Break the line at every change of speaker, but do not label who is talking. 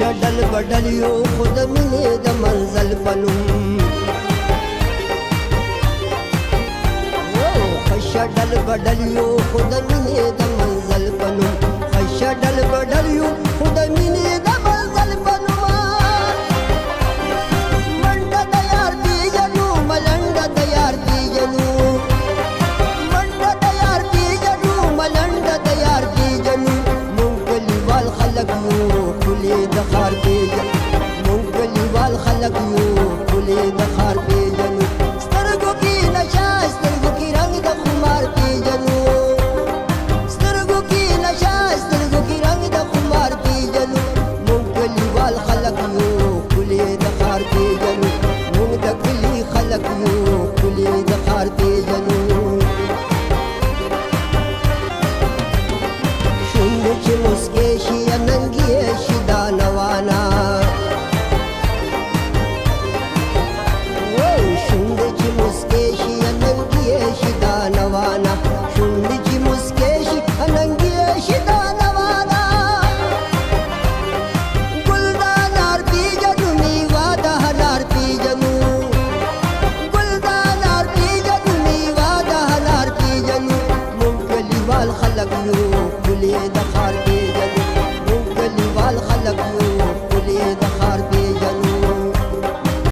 شډل بدل یو خود مینې د منزل پنوم شډل بدل یو خود مینې د منزل پنوم شډل بدل یو خود مینې د منزل پنوم منډه د یار پیژنو ملنډه د یار پیژنو منډه د یار پیژنو ملنډه د یار پیژنو مونږ کلیوال خلک یو ښکلې د ښار پیژنو مونږ کلیوال خلک یو ښکلې د ښار پیژنو سترګو کې نشه سترګو کې رنګ د خمار پیژنو سترګو کې نشه سترګو کې رنګ د خمار پیژنو مونږ کلیوال خلک یو ښکلې د ښار پیژنو مونږ د کلي خلک یو ښکلې د ښار پیژنو شونډې چې